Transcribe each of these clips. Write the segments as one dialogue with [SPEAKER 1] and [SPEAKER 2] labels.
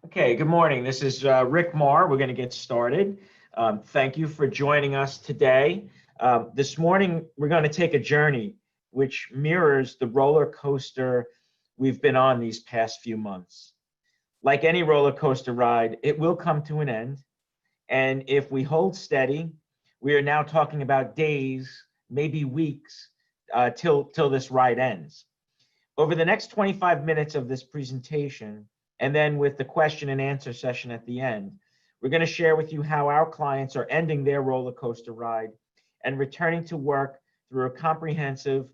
[SPEAKER 1] Okay, good morning. This is Rick Marr. We're going to get started. Thank you for joining us today. This morning, we're going to take a journey which mirrors the roller coaster we've been on these past few months. Like any roller coaster ride, it will come to an end. And if we hold steady, we are now talking about days, maybe weeks, till this ride ends. Over the next 25 minutes of this presentation, and then with the question and answer session at the end, we're going to share with you how our clients are ending their roller coaster ride and returning to work through a comprehensive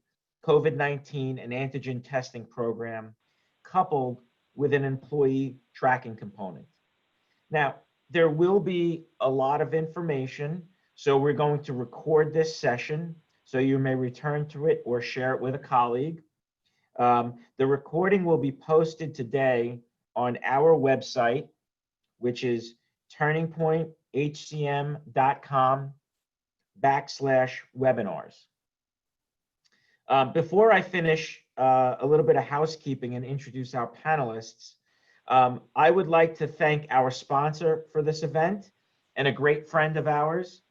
[SPEAKER 1] COVID-19 and antigen testing program, coupled with an employee tracking component. Now, there will be a lot of information, so we're going to record this session so you may return to it or share it with a colleague. The recording will be posted today on our website, which is turningpointhcm.com/webinars. Before I finish a little bit of housekeeping and introduce our panelists, I would like to thank our sponsor for this event and a great friend of ours,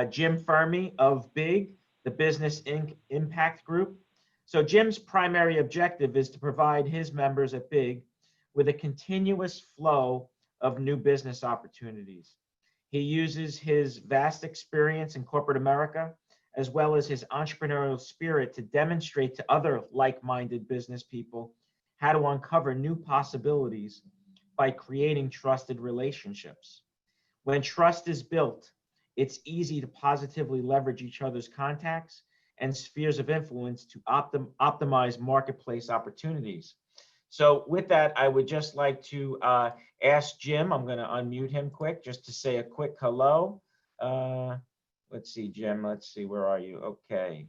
[SPEAKER 1] Jim Fermi of BIG, the Business Impact Group. So Jim's primary objective is to provide his members at BIG with a continuous flow of new business opportunities. He uses his vast experience in corporate America, as well as his entrepreneurial spirit, to demonstrate to other like-minded business people how to uncover new possibilities by creating trusted relationships. When trust is built, it's easy to positively leverage each other's contacts and spheres of influence to optimize marketplace opportunities. So with that, I would just like to ask Jim, I'm going to unmute him quick, just to say a quick hello. Let's see, Jim, let's see, where are you? Okay.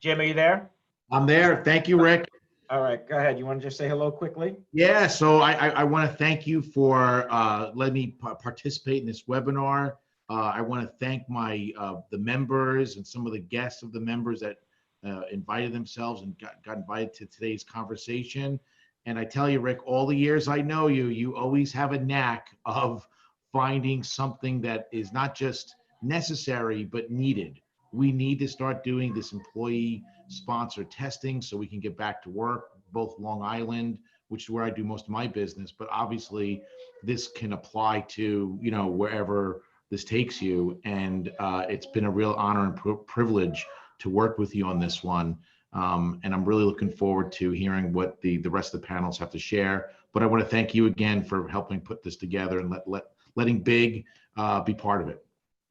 [SPEAKER 1] Jim, are you there?
[SPEAKER 2] I'm there. Thank you, Rick.
[SPEAKER 1] All right, go ahead. You want to just say hello quickly?
[SPEAKER 2] Yeah, so I want to thank you for letting me participate in this webinar. I want to thank the members and some of the guests of the members that invited themselves and got invited to today's conversation. And I tell you, Rick, all the years I know you, you always have a knack of finding something that is not just necessary, but needed. We need to start doing this employee sponsored testing so we can get back to work, both Long Island, which is where I do most of my business, but obviously this can apply to, wherever this takes you. And it's been a real honor and privilege to work with you on this one. And I'm really looking forward to hearing what the rest of the panels have to share. But I want to thank you again for helping put this together and letting BIG be part of it.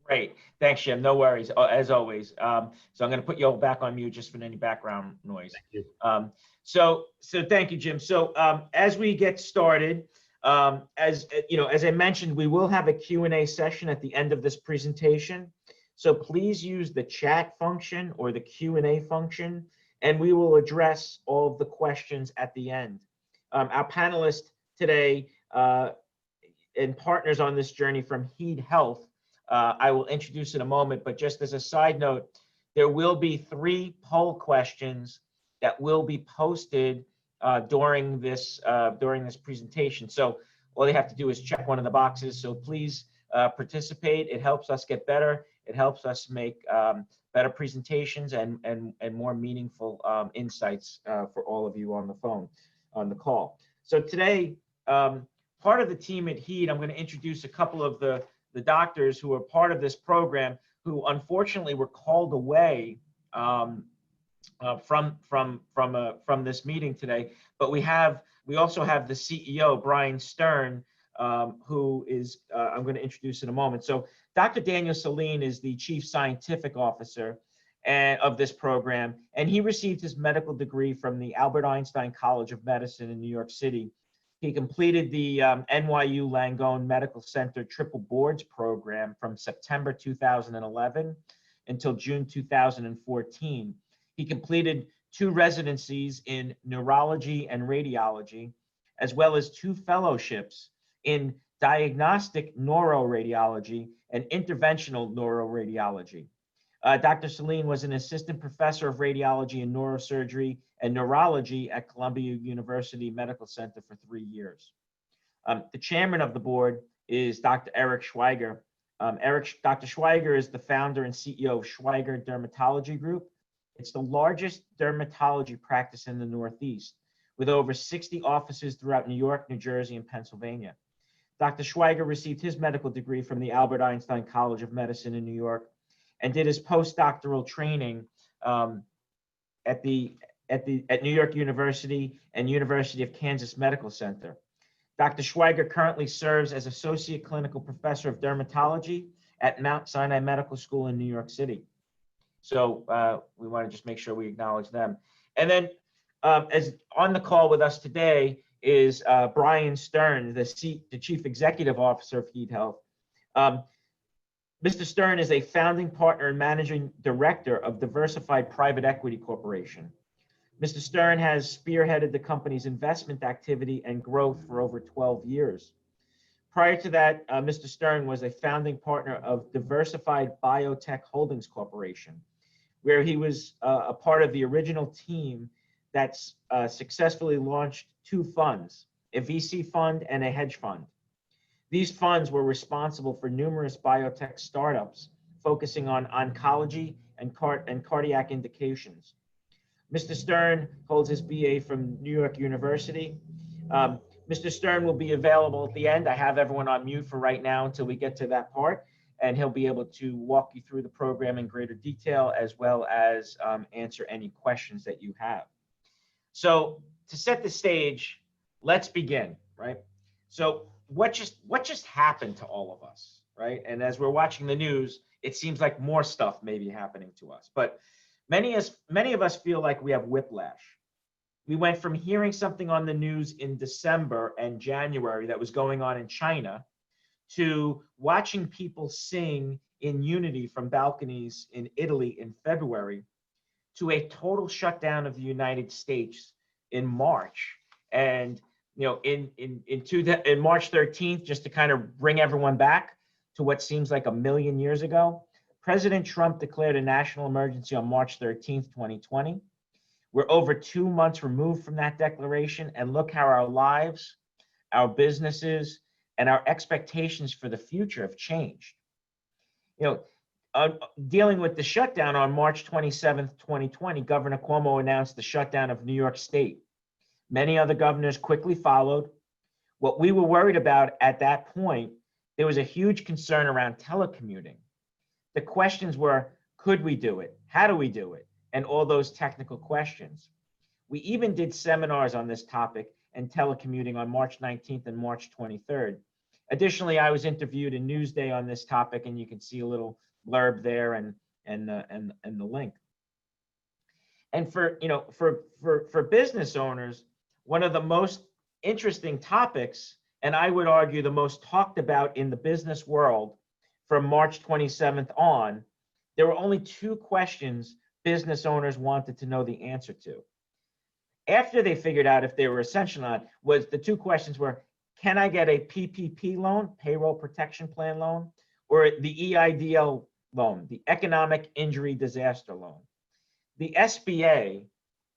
[SPEAKER 1] Great. Thanks, Jim. No worries, as always. So I'm going to put you all back on mute just for any background noise.
[SPEAKER 2] Thank you.
[SPEAKER 1] So thank you, Jim. So as we get started, as I mentioned, we will have a Q&A session at the end of this presentation. So please use the chat function or the Q&A function, and we will address all of the questions at the end. Our panelists today and partners on this journey from Heed Health, I will introduce in a moment, but just as a side note, there will be 3 poll questions that will be posted during this presentation. So all you have to do is check one of the boxes. So please participate. It helps us get better. It helps us make better presentations and more meaningful insights for all of you on the call. So today, part of the team at Heed, I'm going to introduce a couple of the doctors who are part of this program, who unfortunately were called away from this meeting today. But we also have the CEO, Brian Stern, who is I'm going to introduce in a moment. So Dr. Daniel Saline is the Chief Scientific Officer of this program, and he received his medical degree from the Albert Einstein College of Medicine in New York City. He completed the NYU Langone Medical Center Triple Boards program from September 2011 until June 2014. He completed 2 residencies in neurology and radiology, as well as 2 fellowships in diagnostic neuroradiology and interventional neuroradiology. Dr. Saline was an assistant professor of radiology and neurosurgery and neurology at Columbia University Medical Center for 3 years. The chairman of the board is Dr. Eric Schweiger. Dr. Schweiger is the founder and CEO of Schweiger Dermatology Group. It's the largest dermatology practice in the Northeast, with over 60 offices throughout New York, New Jersey, and Pennsylvania. Dr. Schweiger received his medical degree from the Albert Einstein College of Medicine in New York and did his postdoctoral training at New York University and University of Kansas Medical Center. Dr. Schweiger currently serves as Associate Clinical Professor of Dermatology at Mount Sinai Medical School in New York City. So we want to just make sure we acknowledge them. And then as on the call with us today is Brian Stern, the Chief Executive Officer of Heat Health. Mr. Stern is a founding partner and managing director of Diversified Private Equity Corporation. Mr. Stern has spearheaded the company's investment activity and growth for over 12 years. Prior to that, Mr. Stern was a founding partner of Diversified Biotech Holdings Corporation, where he was a part of the original team that's successfully launched two funds, a VC fund and a hedge fund. These funds were responsible for numerous biotech startups focusing on oncology and cardiac indications. Mr. Stern holds his BA from New York University. Mr. Stern will be available at the end. I have everyone on mute for right now until we get to that part, and he'll be able to walk you through the program in greater detail, as well as answer any questions that you have. So to set the stage, let's begin, right? So what just happened to all of us, right? And as we're watching the news, it seems like more stuff may be happening to us, but many of us feel like we have whiplash. We went from hearing something on the news in December and January that was going on in China to watching people sing in unity from balconies in Italy in February, to a total shutdown of the United States in March. And you know, in March 13th, just to kind of bring everyone back to what seems like a million years ago, President Trump declared a national emergency on March 13th, 2020. We're over 2 months removed from that declaration, and look how our lives, our businesses, and our expectations for the future have changed. You know, dealing with the shutdown on March 27th, 2020, Governor Cuomo announced the shutdown of New York State. Many other governors quickly followed. What we were worried about at that point, there was a huge concern around telecommuting. The questions were, could we do it? How do we do it? And all those technical questions. We even did seminars on this topic and telecommuting on March 19th and March 23rd. Additionally, I was interviewed in Newsday on this topic, and you can see a little blurb there and the link. And for business owners, one of the most interesting topics, and I would argue the most talked about in the business world from March 27th on, there were only two questions business owners wanted to know the answer to. After they figured out if they were essential or not, was the two questions were, can I get a PPP loan, payroll protection plan loan, or the EIDL loan, the economic injury disaster loan? The SBA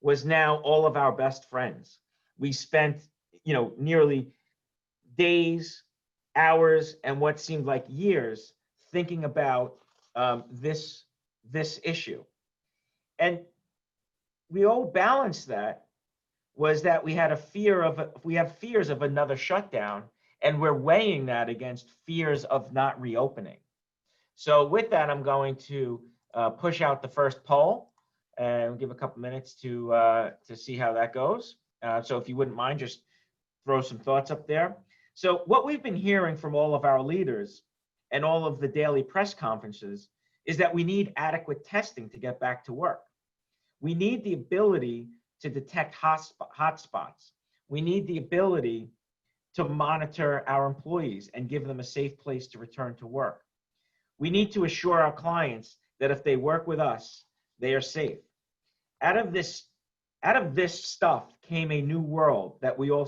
[SPEAKER 1] was now all of our best friends. We spent, nearly days, hours, and what seemed like years thinking about this issue. And we all balanced that was that we have fears of another shutdown, and we're weighing that against fears of not reopening. So with that, I'm going to push out the first poll and give a couple minutes to see how that goes. So if you wouldn't mind, just throw some thoughts up there. So what we've been hearing from all of our leaders and all of the daily press conferences is that we need adequate testing to get back to work. We need the ability to detect hotspots. We need the ability to monitor our employees and give them a safe place to return to work. We need to assure our clients that if they work with us, they are safe. Out of this stuff came a new word that we all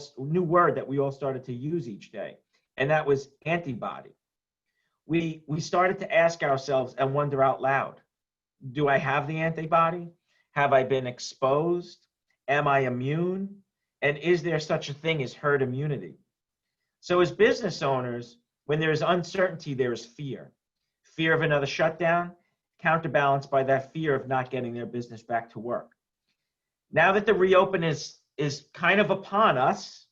[SPEAKER 1] started to use each day, and that was antibody. We started to ask ourselves and wonder out loud, do I have the antibody? Have I been exposed? Am I immune? And is there such a thing as herd immunity? So as business owners, when there is uncertainty, there is fear. Fear of another shutdown, counterbalanced by that fear of not getting their business back to work. Now that the reopen is kind of upon us,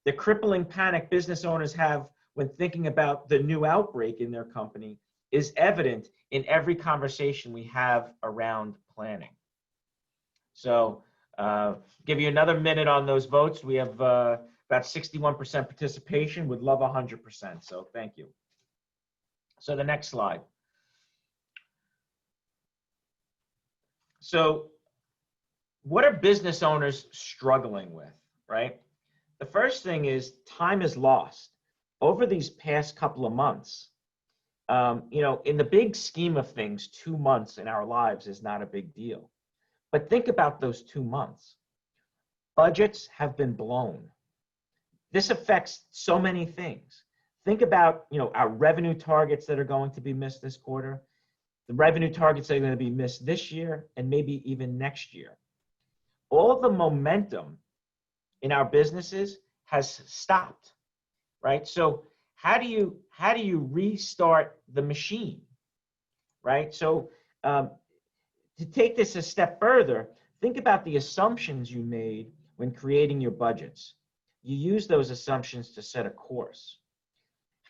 [SPEAKER 1] the crippling panic business owners have when thinking about the new outbreak in their company is evident in every conversation we have around planning. So give you another minute on those votes. We have about 61% participation, would love 100%, so thank you. So the next slide. So what are business owners struggling with, right? The first thing is time is lost. Over these past couple of months, in the big scheme of things, 2 months in our lives is not a big deal. But think about those 2 months. Budgets have been blown. This affects so many things. Think about, our revenue targets that are going to be missed this quarter, the revenue targets that are going to be missed this year, and maybe even next year. All of the momentum in our businesses has stopped, right? So how do you restart the machine, right? So to take this a step further, think about the assumptions you made when creating your budgets. You use those assumptions to set a course.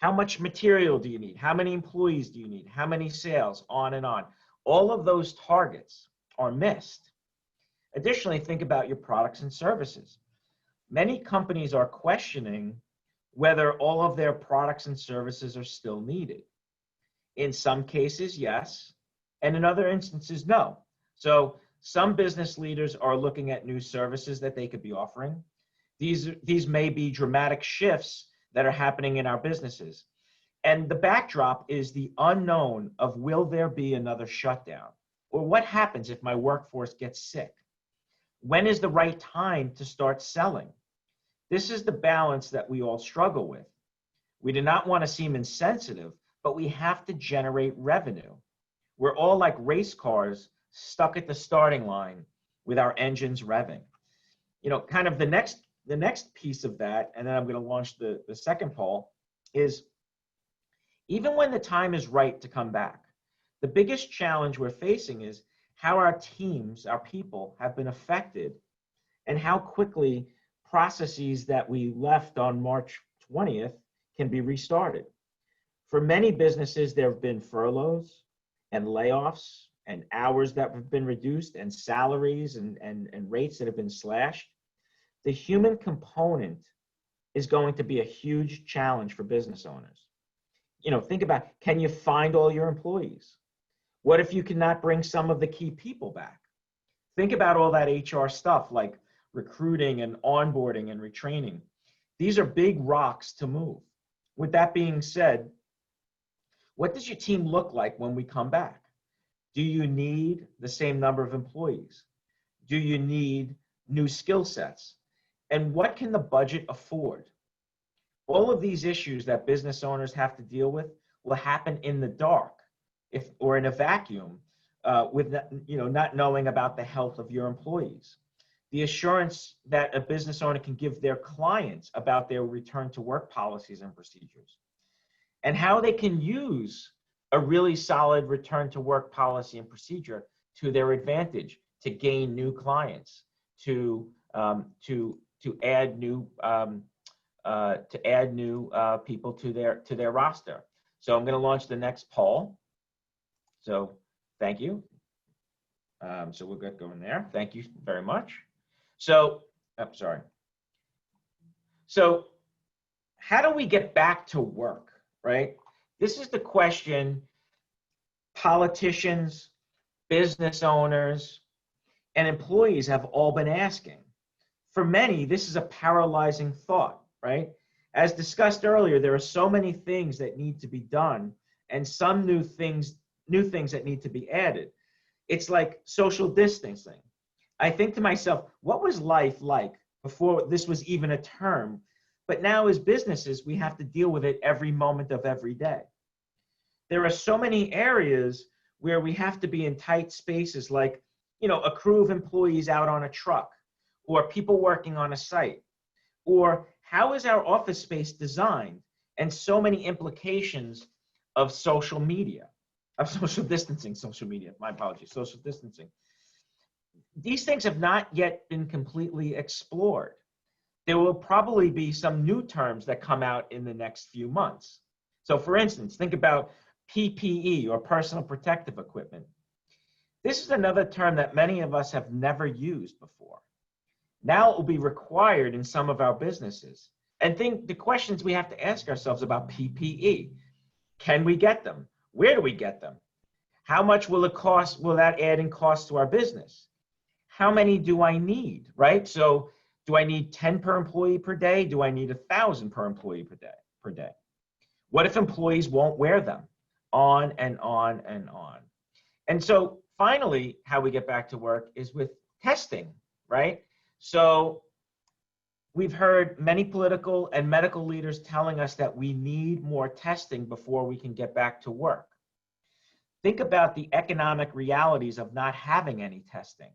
[SPEAKER 1] How much material do you need? How many employees do you need? How many sales? On and on. All of those targets are missed. Additionally, think about your products and services. Many companies are questioning whether all of their products and services are still needed. In some cases, yes, and in other instances, no. So some business leaders are looking at new services that they could be offering. These may be dramatic shifts that are happening in our businesses. And the backdrop is the unknown of, will there be another shutdown? Or what happens if my workforce gets sick? When is the right time to start selling? This is the balance that we all struggle with. We do not want to seem insensitive, but we have to generate revenue. We're all like race cars stuck at the starting line with our engines revving. Kind of the next piece of that, and then I'm going to launch the second poll, is even when the time is right to come back, the biggest challenge we're facing is how our teams, our people, have been affected and how quickly processes that we left on March 20th can be restarted. For many businesses, there have been furloughs and layoffs and hours that have been reduced and salaries and rates that have been slashed. The human component is going to be a huge challenge for business owners. Think about, can you find all your employees? What if you cannot bring some of the key people back? Think about all that HR stuff like recruiting and onboarding and retraining. These are big rocks to move. With that being said, what does your team look like when we come back? Do you need the same number of employees? Do you need new skill sets? And what can the budget afford? All of these issues that business owners have to deal with will happen in the dark or in a vacuum with not knowing about the health of your employees. The assurance that a business owner can give their clients about their return to work policies and procedures, and how they can use a really solid return to work policy and procedure to their advantage to gain new clients, to add new people to their roster. So I'm going to launch the next poll. So thank you. So we'll get going there. Thank you very much. So I'm sorry. So how do we get back to work, right? This is the question politicians, business owners, and employees have all been asking. For many, this is a paralyzing thought, right? As discussed earlier, there are so many things that need to be done and some new things that need to be added. It's like social distancing. I think to myself, what was life like before this was even a term? But now as businesses, we have to deal with it every moment of every day. There are so many areas where we have to be in tight spaces, like, a crew of employees out on a truck or people working on a site. Or how is our office space designed? And so many implications of social media, of social distancing, social media, my apologies, social distancing. These things have not yet been completely explored. There will probably be some new terms that come out in the next few months. So for instance, think about PPE, or personal protective equipment. This is another term that many of us have never used before. Now it will be required in some of our businesses. And think the questions we have to ask ourselves about PPE. Can we get them? Where do we get them? How much will it cost? Will that add in cost to our business? How many do I need, right? So do I need 10 per employee per day? Do I need 1,000 per employee per day? What if employees won't wear them? On and on and on. And so finally, how we get back to work is with testing, right? So we've heard many political and medical leaders telling us that we need more testing before we can get back to work. Think about the economic realities of not having any testing.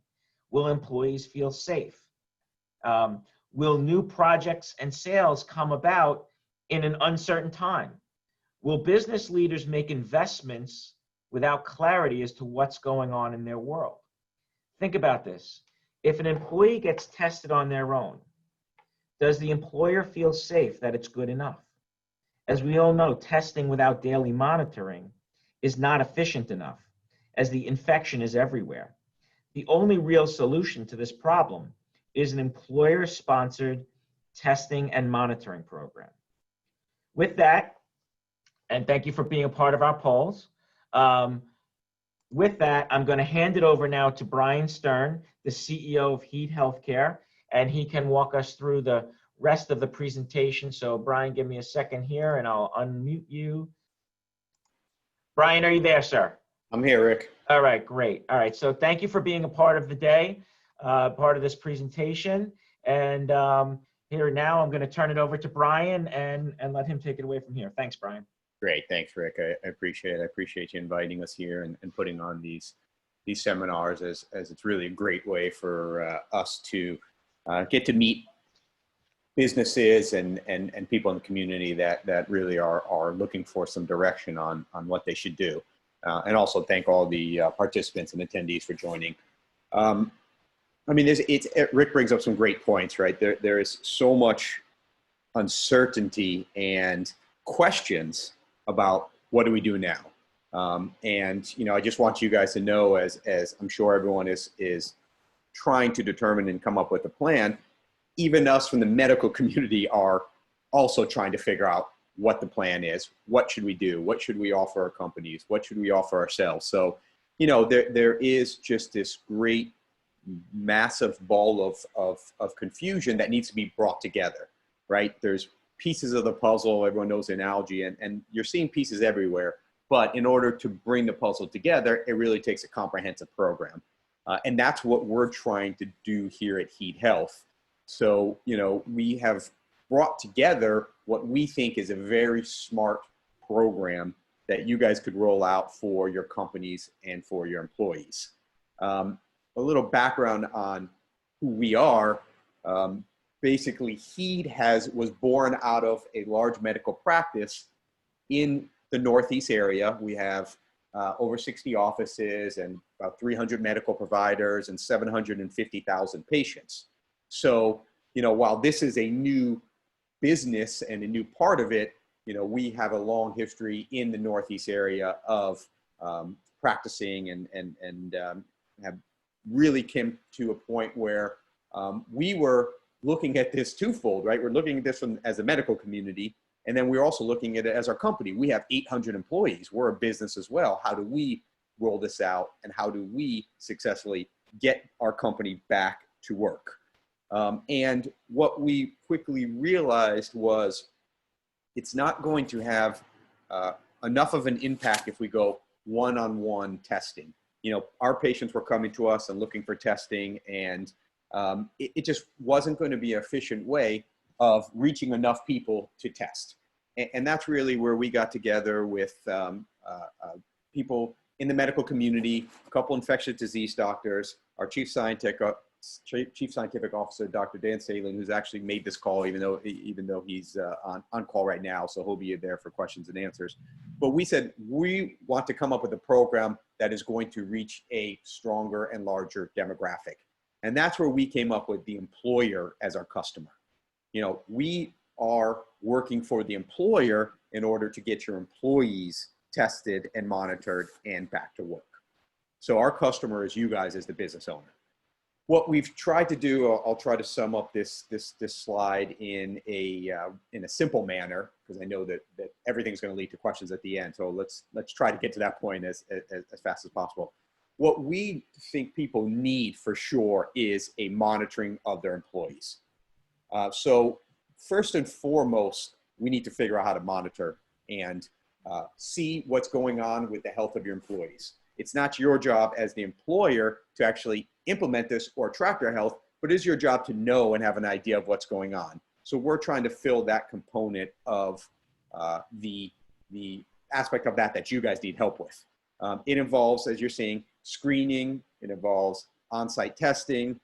[SPEAKER 1] Will employees feel safe? Will new projects and sales come about in an uncertain time? Will business leaders make investments without clarity as to what's going on in their world? Think about this. If an employee gets tested on their own, does the employer feel safe that it's good enough? As we all know, testing without daily monitoring is not efficient enough, as the infection is everywhere. The only real solution to this problem is an employer-sponsored testing and monitoring program. With that, and thank you for being a part of our polls. With that, I'm going to hand it over now to Brian Stern, the CEO of Heed Healthcare, and he can walk us through the rest of the presentation. So Brian, give me a second here and I'll unmute you. Brian, are you there, sir?
[SPEAKER 3] I'm here, Rick.
[SPEAKER 1] All right, great. All right, so thank you for being a part of the day, part of this presentation. And here now, I'm going to turn it over to Brian and let him take it away from here. Thanks, Brian.
[SPEAKER 3] Great, thanks, Rick. I appreciate it. I appreciate you inviting us here and putting on these seminars, as it's really a great way for us to get to meet businesses and people in the community that really are looking for some direction on what they should do. And also thank all the participants and attendees for joining. I mean, Rick brings up some great points, right? There is so much uncertainty and questions about what do we do now. And I just want you guys to know, as I'm sure everyone is trying to determine and come up with a plan, even us from the medical community are also trying to figure out what the plan is. What should we do? What should we offer our companies? What should we offer ourselves? So, there is just this great massive ball of confusion that needs to be brought together, right? There's pieces of the puzzle. Everyone knows the analogy, and you're seeing pieces everywhere. But in order to bring the puzzle together, it really takes a comprehensive program. And that's what we're trying to do here at Heed Health. So, we have brought together what we think is a very smart program that you guys could roll out for your companies and for your employees. A little background on who we are. Basically, Heed was born out of a large medical practice in the Northeast area. We have over 60 offices and about 300 medical providers and 750,000 patients. So, while this is a new business and a new part of it, we have a long history in the Northeast area of practicing and have really came to a point where we were looking at this twofold, right? We're looking at this as a medical community, and then we're also looking at it as our company. We have 800 employees. We're a business as well. How do we roll this out, and how do we successfully get our company back to work? And what we quickly realized was it's not going to have enough of an impact if we go one-on-one testing. Our patients were coming to us and looking for testing, and it just wasn't going to be an efficient way of reaching enough people to test. And that's really where we got together with people in the medical community, a couple infectious disease doctors, our chief scientific Chief Scientific Officer, Dr. Dan Salin, who's actually made this call, even though he's on call right now, so he'll be there for questions and answers. But we said we want to come up with a program that is going to reach a stronger and larger demographic. And that's where we came up with the employer as our customer. You know, we are working for the employer in order to get your employees tested and monitored and back to work. So our customer is you guys as the business owner. What we've tried to do, I'll try to sum up this slide in a simple manner, because I know that everything's going to lead to questions at the end. So let's try to get to that point as fast as possible. What we think people need for sure is a monitoring of their employees. So first and foremost, we need to figure out how to monitor and see what's going on with the health of your employees. It's not your job as the employer to actually implement this or track their health, but it is your job to know and have an idea of what's going on. So we're trying to fill that component of the aspect of that you guys need help with. It involves, as you're seeing, screening. It involves on-site testing.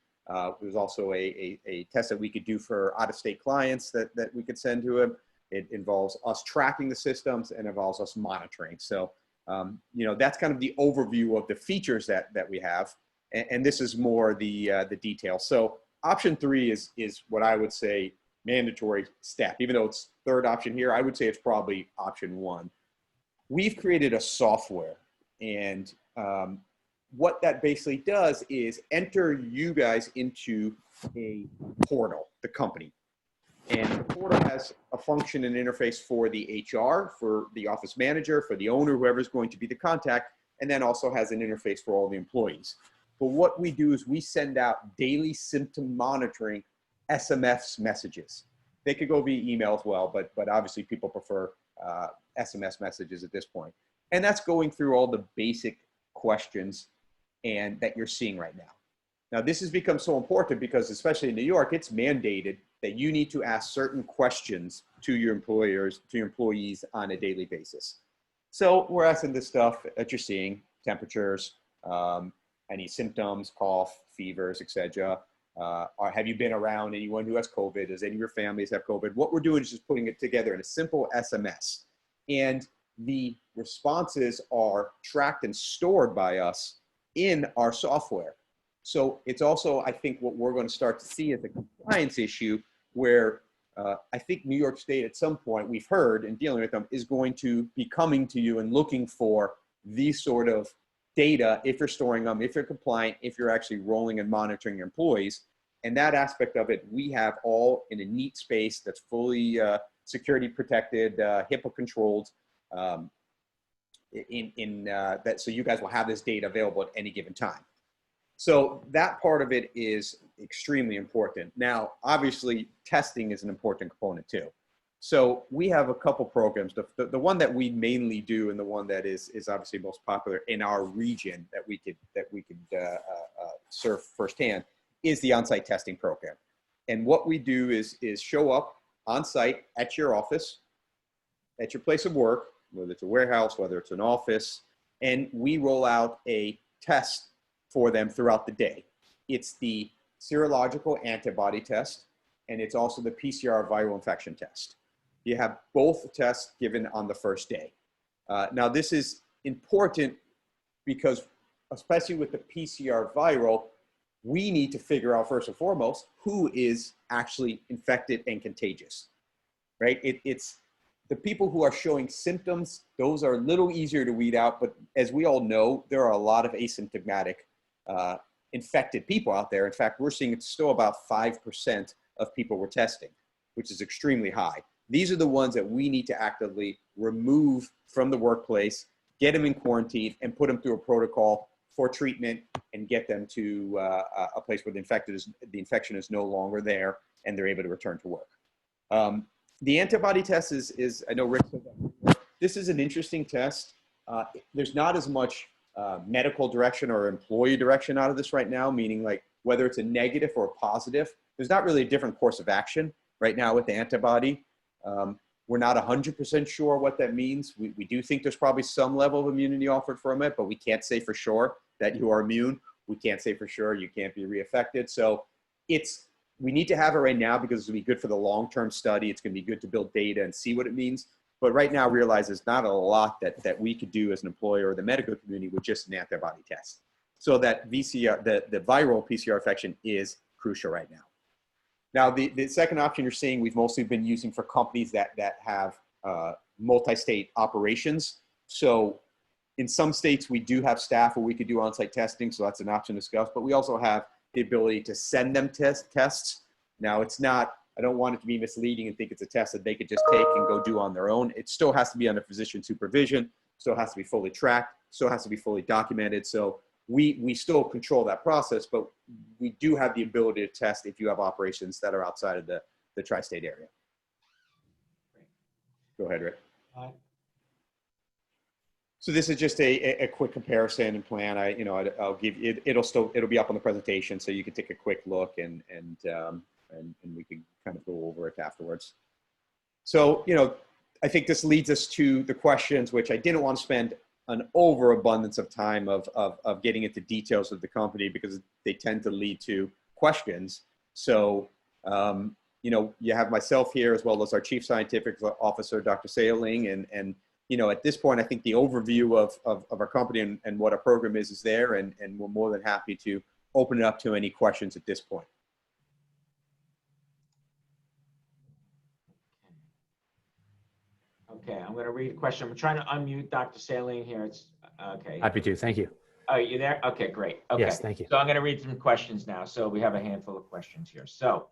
[SPEAKER 3] There's also a test that we could do for out-of-state clients that we could send to them. It involves us tracking the systems and involves us monitoring. So, you know, that's kind of the overview of the features that we have. And this is more the details. So option 3 is what I would say mandatory step. Even though it's third option here, I would say it's probably option 1. We've created a software, and what that basically does is enter you guys into a portal, the company. And the portal has a function and interface for the HR, for the office manager, for the owner, whoever's going to be the contact, and then also has an interface for all the employees. But what we do is we send out daily symptom monitoring SMS messages. They could go via email as well, but obviously people prefer SMS messages at this point. And that's going through all the basic questions and that you're seeing right now. Now, this has become so important because, especially in New York, it's mandated that you need to ask certain questions to your employees on a daily basis. So we're asking this stuff that you're seeing: temperatures, any symptoms, cough, fevers, etc. Or have you been around anyone who has COVID? Does any of your families have COVID? What we're doing is just putting it together in a simple SMS. And the responses are tracked and stored by us in our software. So it's also, I think, what we're going to start to see as a compliance issue where I think New York State at some point, we've heard in dealing with them, is going to be coming to you and looking for these sort of data if you're storing them, if you're compliant, if you're actually rolling and monitoring your employees. And that aspect of it, we have all in a neat space that's fully security protected, HIPAA controlled, so you guys will have this data available at any given time. So that part of it is extremely important. Now, obviously, testing is an important component too. So we have a couple programs. The one that we mainly do, and the one that is obviously most popular in our region that we could serve firsthand, is the on-site testing program. And what we do is show up on-site at your office, at your place of work, whether it's a warehouse, whether it's an office, and we roll out a test for them throughout the day. It's the serological antibody test, and it's also the PCR viral infection test. You have both tests given on the first day. Now, this is important because, especially with the PCR viral, we need to figure out first and foremost who is actually infected and contagious, right? It's the people who are showing symptoms. Those are a little easier to weed out, but as we all know, there are a lot of asymptomatic infected people out there. In fact, we're seeing it's still about 5% of people we're testing, which is extremely high. These are the ones that we need to actively remove from the workplace, get them in quarantine, and put them through a protocol for treatment and get them to a place where the infection is no longer there and they're able to return to work. The antibody test is I know Rick said that. This is an interesting test. There's not as much medical direction or employee direction out of this right now, meaning like whether it's a negative or a positive, there's not really a different course of action right now with the antibody. We're not 100% sure what that means. We do think there's probably some level of immunity offered from it, but we can't say for sure that you are immune. We can't say for sure. You can't be reaffected. So we need to have it right now because it's going to be good for the long-term study. It's going to be good to build data and see what it means. But right now, realize there's not a lot that we could do as an employer or the medical community with just an antibody test. So that VCR, the viral PCR infection is crucial right now. Now, the second option you're seeing, we've mostly been using for companies that have multi-state operations. So in some states, we do have staff where we could do on-site testing. So that's an option discussed. But we also have the ability to send them tests. Now, it's not, I don't want it to be misleading and think it's a test that they could just take and go do on their own. It still has to be under physician supervision, still has to be fully tracked, still has to be fully documented. So we still control that process, but we do have the ability to test if you have operations that are outside of the tri-state area. Go ahead, Rick. So this is just a quick comparison and plan. I'll give it. It'll be up on the presentation, so you can take a quick look and we can kind of go over it afterwards. So I think this leads us to the questions, which I didn't want to spend an overabundance of time of getting into details of the company because they tend to lead to questions. So you have myself here as well as our Chief Scientific Officer, Dr. Sailing, and at this point, I think the overview of our company and what our program is there, and we're more than happy to open it up to any questions at this point.
[SPEAKER 1] Okay, I'm going to read a question. I'm trying to unmute Dr. Saline here. It's okay.
[SPEAKER 4] Happy to. Thank you.
[SPEAKER 1] Oh, you there? Okay, great. Okay.
[SPEAKER 4] Yes, thank you.
[SPEAKER 1] So I'm going to read some questions now. So we have a handful of questions here. So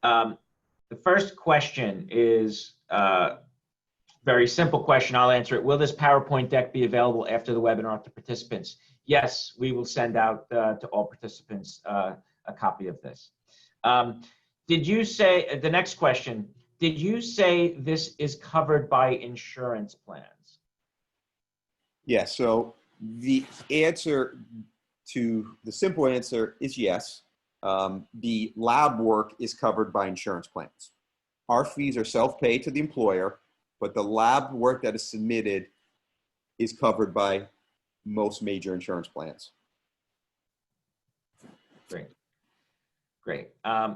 [SPEAKER 1] the first question is very simple question. I'll answer it. Will this PowerPoint deck be available after the webinar to participants? Yes, we will send out to all participants a copy of this. Did you say, the next question, did you say this is covered by insurance plans?
[SPEAKER 3] Yeah, so the answer to the simple answer is yes. The lab work is covered by insurance plans. Our fees are self-pay to the employer, but the lab work that is submitted is covered by most major insurance plans.
[SPEAKER 1] Great. Great.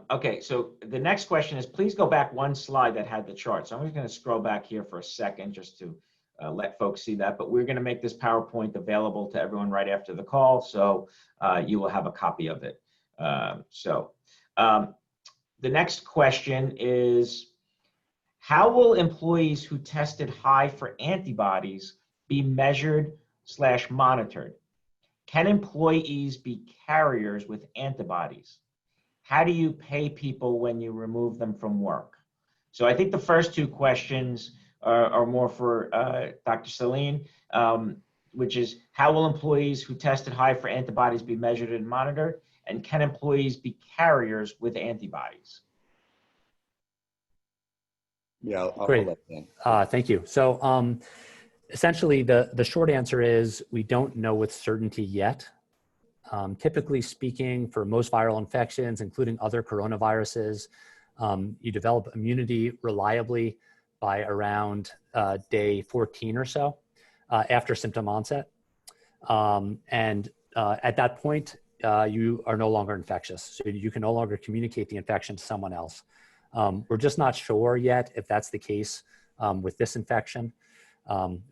[SPEAKER 1] Okay, so the next question is, please go back one slide that had the chart. So I'm just going to scroll back here for a second just to let folks see that. But we're going to make this PowerPoint available to everyone right after the call, so you will have a copy of it. The next question is, how will employees who tested high for antibodies be measured/monitored? Can employees be carriers with antibodies? How do you pay people when you remove them from work? So I think the first two questions are more for Dr. Saline, which is, how will employees who tested high for antibodies be measured and monitored? And can employees be carriers with antibodies?
[SPEAKER 3] Yeah, I'll
[SPEAKER 4] Great.
[SPEAKER 3] let Dan.
[SPEAKER 4] Thank you. So essentially, the short answer is we don't know with certainty yet. Typically speaking, for most viral infections, including other coronaviruses, you develop immunity reliably by around day 14 or so after symptom onset. At that point, you are no longer infectious. So you can no longer communicate the infection to someone else. We're just not sure yet if that's the case with this infection.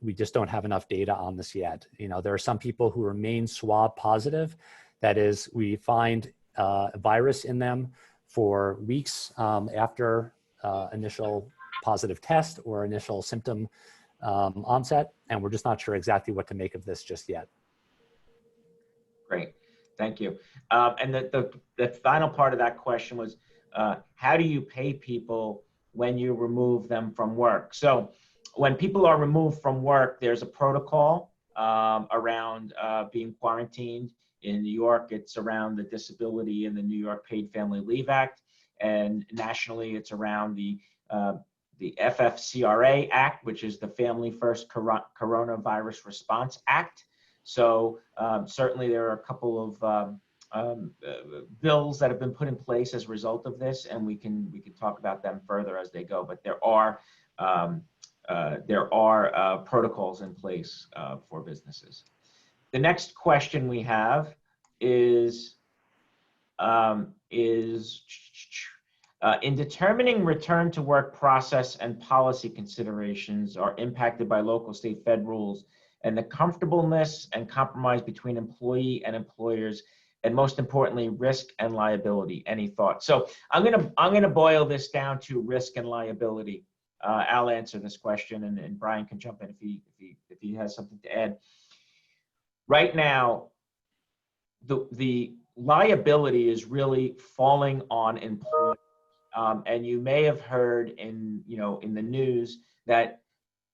[SPEAKER 4] We just don't have enough data on this yet. There are some people who remain swab positive. That is, we find a virus in them for weeks after initial positive test or initial symptom onset, and we're just not sure exactly what to make of this just yet.
[SPEAKER 1] Great, thank you. And the final part of that question was, how do you pay people when you remove them from work? So when people are removed from work, there's a protocol around being quarantined. In New York, it's around the disability in the New York Paid Family Leave Act, and nationally, it's around the FFCRA Act, which is the Family First Coronavirus Response Act. So certainly there are a couple of bills that have been put in place as a result of this, and we can talk about them further as they go. But there are protocols in place for businesses. The next question we have is in determining return to work process and policy considerations are impacted by local, state, fed rules and the comfortableness and compromise between employee and employers, and most importantly, risk and liability. Any thoughts? So I'm gonna boil this down to risk and liability. I'll answer this question, and Brian can jump in if he has something to add. Right now, the liability is really falling on employees. And you may have heard in the news that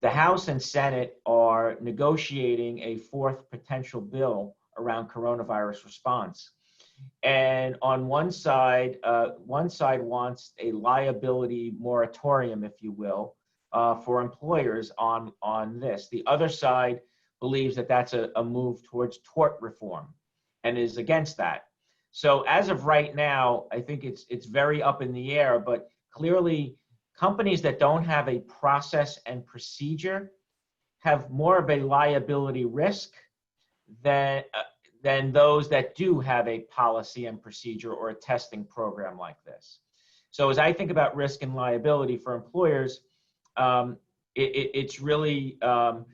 [SPEAKER 1] the House and Senate are negotiating a fourth potential bill around coronavirus response. And on one side wants a liability moratorium, if you will, for employers on this. The other side believes that that's a move towards tort reform and is against that. So as of right now, I think it's very up in the air, but clearly companies that don't have a process and procedure have more of a liability risk than those that do have a policy and procedure or a testing program like this. So as I think about risk and liability for employers, it's really, can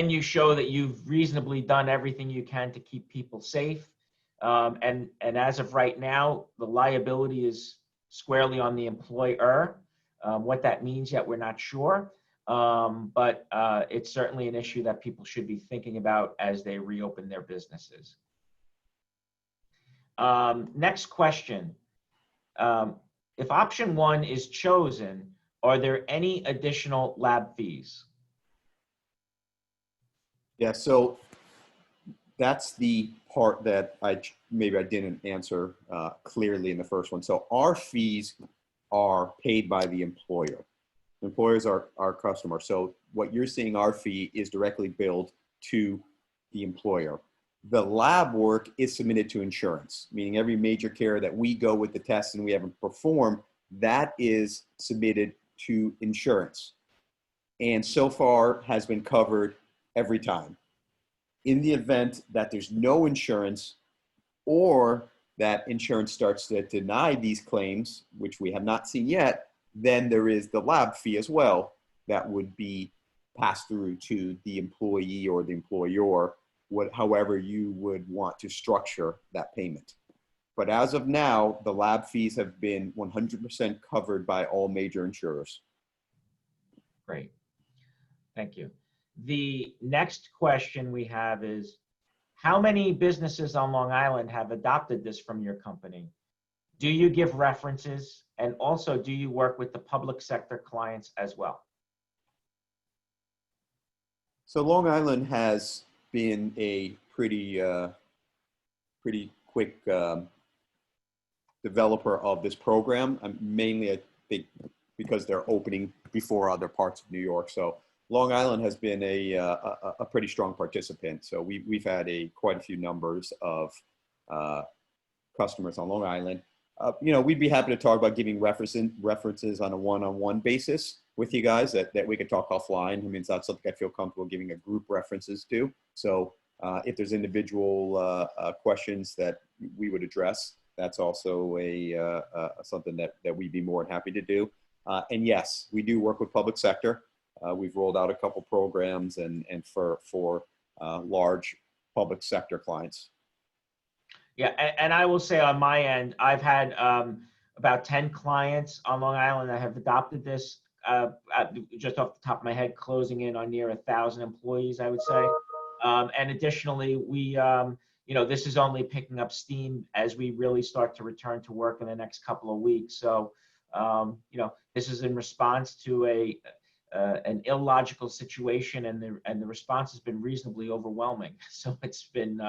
[SPEAKER 1] you show that you've reasonably done everything you can to keep people safe? And as of right now, the liability is squarely on the employer. What that means yet, we're not sure. But it's certainly an issue that people should be thinking about as they reopen their businesses. Next question. If option one is chosen, are there any additional lab fees?
[SPEAKER 3] Yeah, so that's the part that maybe I didn't answer clearly in the first one. So our fees are paid by the employer. Employers are our customer. So what you're seeing, our fee is directly billed to the employer. The lab work is submitted to insurance, meaning every major care that we go with the test and we haven't performed, that is submitted to insurance. And so far has been covered every time. In the event that there's no insurance or that insurance starts to deny these claims, which we have not seen yet, then there is the lab fee as well that would be passed through to the employee or the employer, however you would want to structure that payment. But as of now, the lab fees have been 100% covered by all major insurers.
[SPEAKER 1] Great. Thank you. The next question we have is, how many businesses on Long Island have adopted this from your company? Do you give references? And also, do you work with the public sector clients as well?
[SPEAKER 3] So Long Island has been a pretty quick developer of this program. Mainly, I think, because they're opening before other parts of New York. So Long Island has been a pretty strong participant. So we've had quite a few numbers of customers on Long Island. We'd be happy to talk about giving references on a one-on-one basis with you guys that we could talk offline. I mean, it's not something I feel comfortable giving a group references to. So if there's individual questions that we would address, that's also something that we'd be more than happy to do. And yes, we do work with public sector. We've rolled out a couple programs and for large public sector clients.
[SPEAKER 1] Yeah, and I will say on my end, I've had about 10 clients on Long Island that have adopted this, just off the top of my head, closing in on near 1,000 employees, I would say. And additionally, we, this is only picking up steam as we really start to return to work in the next couple of weeks. So, this is in response to an illogical situation, and the response has been reasonably overwhelming. So it's been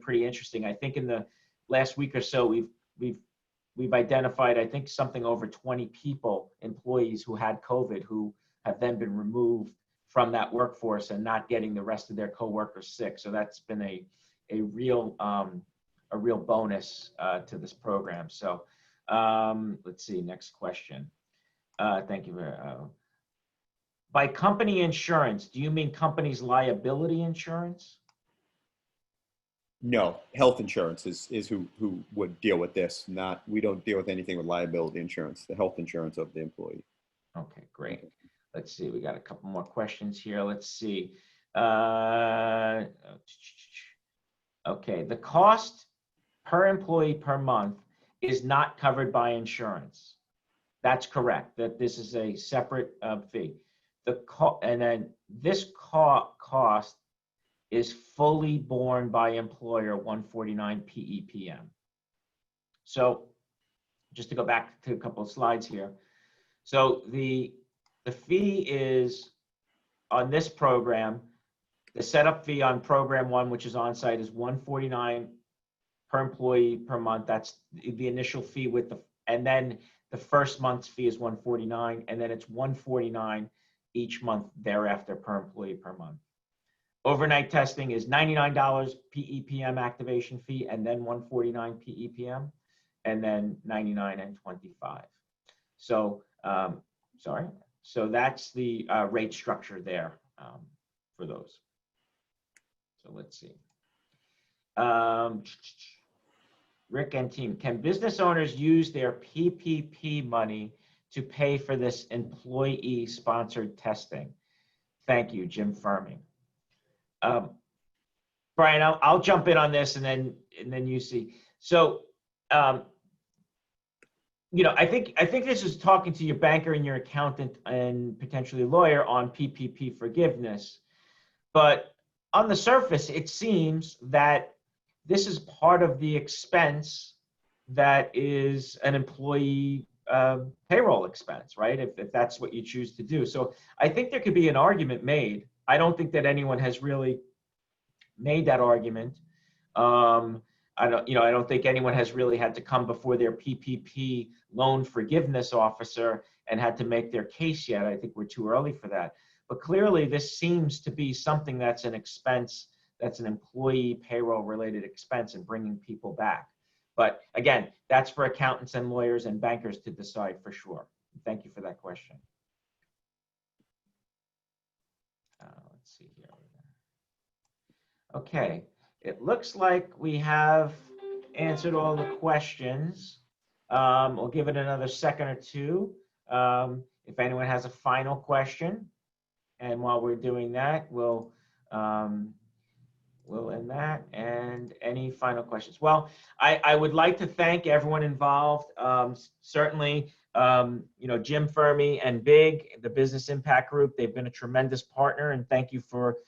[SPEAKER 1] pretty interesting. I think in the last week or so, we've identified, I think, something over 20 employees who had COVID, who have then been removed from that workforce and not getting the rest of their coworkers sick. So that's been a real bonus to this program. So let's see, next question. Thank you very much. By company insurance, do you mean company's liability insurance?
[SPEAKER 3] No, health insurance is who would deal with this. We don't deal with anything with liability insurance, the health insurance of the employee.
[SPEAKER 1] Okay, great. Let's see, we got a couple more questions here. Let's see. Okay, the cost per employee per month is not covered by insurance. That's correct, that this is a separate fee. And then this cost is fully borne by employer 149 PEPM. So just to go back to a couple of slides here. So the fee is on this program, the setup fee on program 1, which is on site, is 149 per employee per month. That's the initial fee and then the first month's fee is 149, and then it's 149 each month thereafter per employee per month. Overnight testing is $99 PEPM activation fee, and then 149 PEPM, and then 99 and 25. So, so that's the rate structure there for those. So let's see. Rick and team, can business owners use their PPP money to pay for this employee-sponsored testing? Thank you, Jim Fermi. Brian, I'll jump in on this, and then you see. So, you know, I think this is talking to your banker and your accountant and potentially lawyer on PPP forgiveness. But on the surface, it seems that this is part of the expense that is an employee payroll expense, right? If that's what you choose to do. So I think there could be an argument made. I don't think that anyone has really made that argument. I don't think anyone has really had to come before their PPP loan forgiveness officer and had to make their case yet. I think we're too early for that. But clearly, this seems to be something that's an expense, that's an employee payroll related expense and bringing people back. But again, that's for accountants and lawyers and bankers to decide for sure. Thank you for that question. Let's see here. Okay, it looks like we have answered all the questions. We'll give it another second or two. If anyone has a final question, and while we're doing that, we'll end that. And any final questions? Well, I would like to thank everyone involved. Certainly, Jim Fermi and BIG, the Business Impact Group, they've been a tremendous partner, and thank you for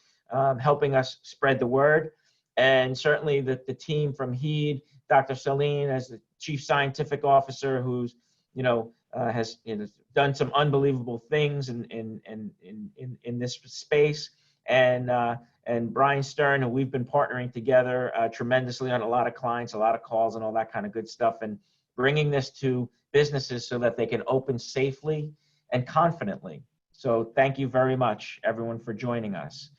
[SPEAKER 1] helping us spread the word. And certainly the team from HEED, Dr. Saline as the Chief Scientific Officer, who's, has done some unbelievable things in this space, and Brian Stern, who we've been partnering together tremendously on a lot of clients, a lot of calls, and all that kind of good stuff, and bringing this to businesses so that they can open safely and confidently. So thank you very much, everyone, for joining us.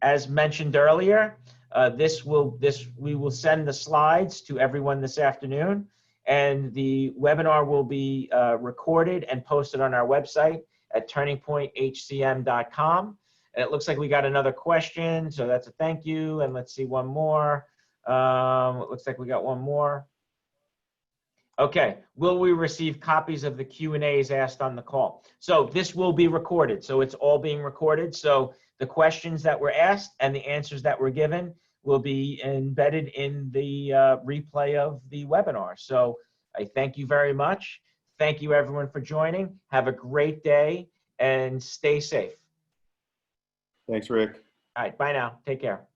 [SPEAKER 1] As mentioned earlier, we will send the slides to everyone this afternoon, and the webinar will be recorded and posted on our website at turningpointhcm.com. And it looks like we got another question, so that's a thank you. And let's see one more. It looks like we got one more. Okay, will we receive copies of the Q&As asked on the call? So this will be recorded, so it's all being recorded. So the questions that were asked and the answers that were given will be embedded in the replay of the webinar. So I thank you very much. Thank you everyone for joining. Have a great day and stay safe.
[SPEAKER 3] Thanks, Rick.
[SPEAKER 1] All right, bye now. Take care.